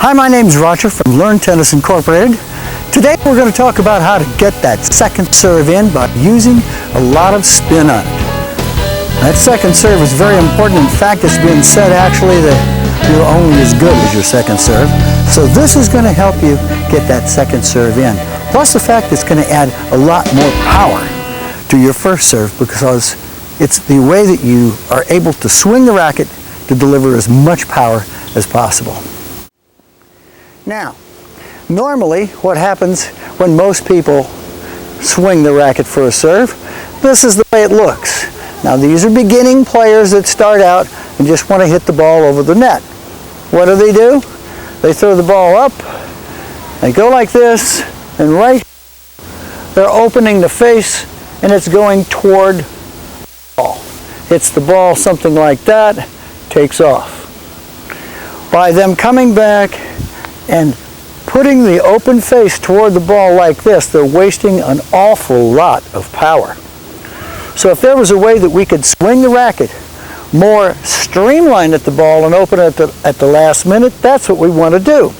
Hi, my name's Roger from Learn Tennis Incorporated. Today we're going to talk about how to get that second serve in by using a lot of spin on it. That second serve is very important. In fact, it's been said actually that you're only as good as your second serve. So this is going to help you get that second serve in. Plus the fact it's going to add a lot more power to your first serve because it's the way that you are able to swing the racket to deliver as much power as possible. Now, normally what happens when most people swing the racket for a serve, this is the way it looks. Now these are beginning players that start out and just want to hit the ball over the net. What do? They throw the ball up, they go like this, and right they're opening the face and it's going toward the ball. Hits the ball something like that, takes off. By them coming back and putting the open face toward the ball like this, they're wasting an awful lot of power. So if there was a way that we could swing the racket more streamlined at the ball and open it at the last minute, that's what we want to do.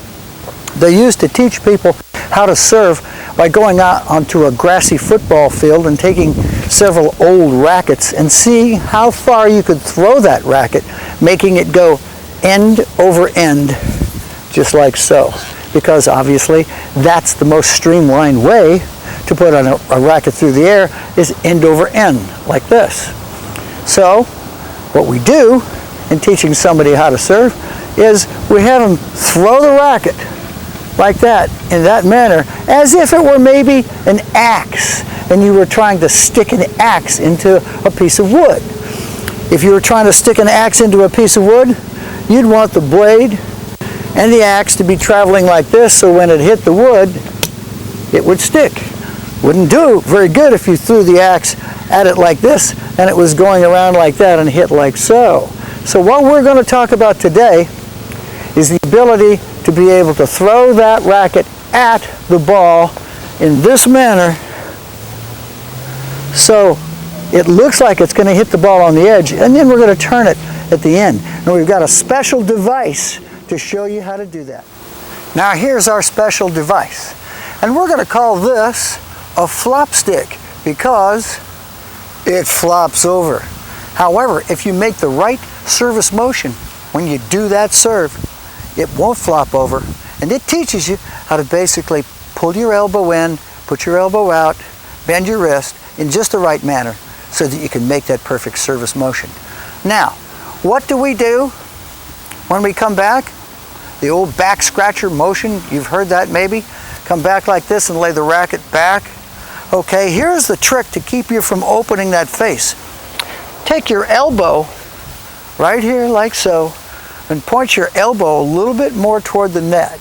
They used to teach people how to serve by going out onto a grassy football field and taking several old rackets and see how far you could throw that racket, making it go end over end, just like so. Because obviously that's the most streamlined way to put on a racket through the air is end over end, like this. So what we do in teaching somebody how to serve is we have them throw the racket like that, in that manner, as if it were maybe an axe and you were trying to stick an axe into a piece of wood. If you were trying to stick an axe into a piece of wood, you'd want the blade and the axe to be traveling like this, so when it hit the wood, it would stick. Wouldn't do very good if you threw the axe at it like this and it was going around like that and hit like so. So what we're going to talk about today is the ability to be able to throw that racket at the ball in this manner so it looks like it's going to hit the ball on the edge, and then we're going to turn it at the end. And we've got a special device to show you how to do that. Now here's our special device, and we're going to call this a flop stick because it flops over. However, if you make the right service motion when you do that serve, it won't flop over, and it teaches you how to basically pull your elbow in, put your elbow out, bend your wrist in just the right manner so that you can make that perfect service motion. Now, what do we do when we come back? The old back scratcher motion, you've heard that maybe? Come back like this and lay the racket back. Okay, here's the trick to keep you from opening that face. Take your elbow right here like so and point your elbow a little bit more toward the net.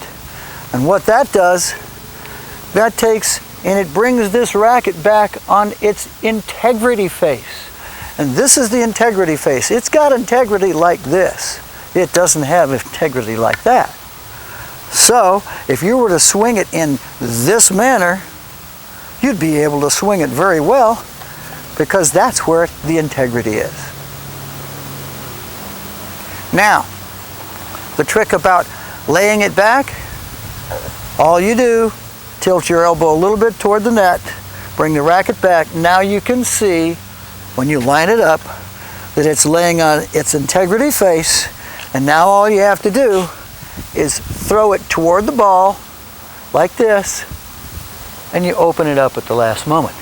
And what that does, that takes and it brings this racket back on its integrity face. And this is the integrity face. It's got integrity like this. It doesn't have integrity like that. So if you were to swing it in this manner, you'd be able to swing it very well because that's where the integrity is. Now, the trick about laying it back, all you do, tilt your elbow a little bit toward the net, bring the racket back. Now you can see when you line it up that it's laying on its integrity face, and now all you have to do is throw it toward the ball like this, and you open it up at the last moment.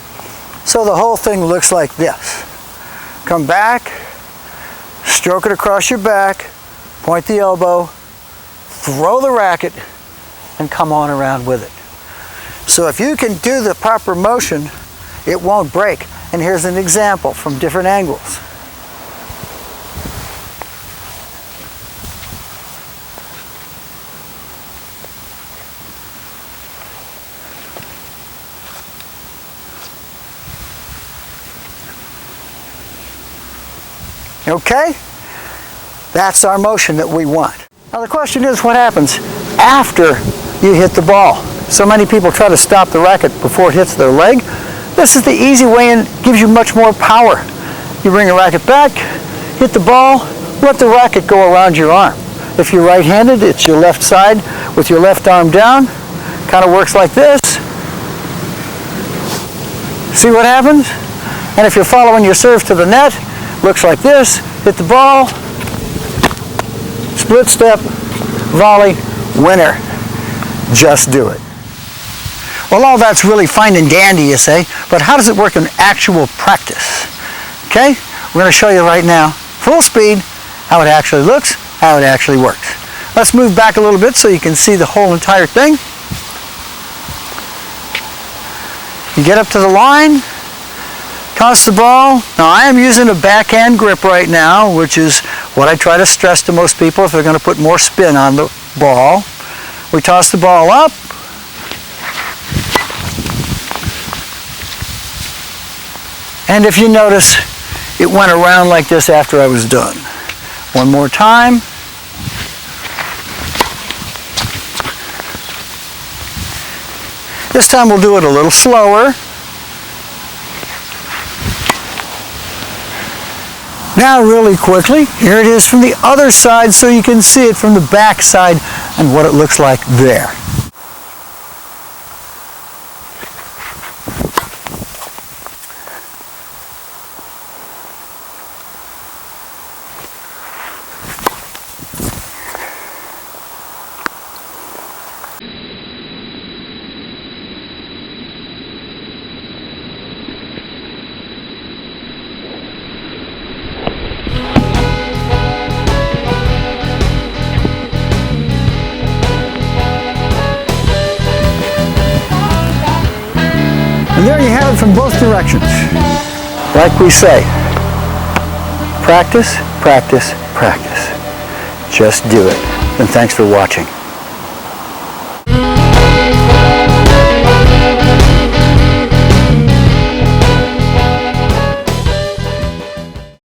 So the whole thing looks like this. Come back, stroke it across your back, point the elbow, throw the racket, and come on around with it. So if you can do the proper motion, it won't break. And here's an example from different angles. Okay? That's our motion that we want. Now the question is, what happens after you hit the ball? So many people try to stop the racket before it hits their leg. This is the easy way and gives you much more power. You bring the racket back, hit the ball, let the racket go around your arm. If you're right-handed, it's your left side. with your left arm down. Kind of works like this. See what happens? And if you're following your serve to the net, looks like this. Hit the ball, split step, volley, winner. Just do it. Well, all that's really fine and dandy, you say, but how does it work in actual practice? Okay, we're going to show you right now, full speed, how it actually looks, how it actually works. Let's move back a little bit so you can see the whole entire thing. You get up to the line, toss the ball. Now I am using a backhand grip right now, which is what I try to stress to most people if they're going to put more spin on the ball. We toss the ball up. And if you notice, it went around like this after I was done. One more time. This time we'll do it a little slower. Now really quickly, here it is from the other side so you can see it from the back side and what it looks like there. And there you have it from both directions. Like we say, practice, practice, practice. Just do it. And thanks for watching.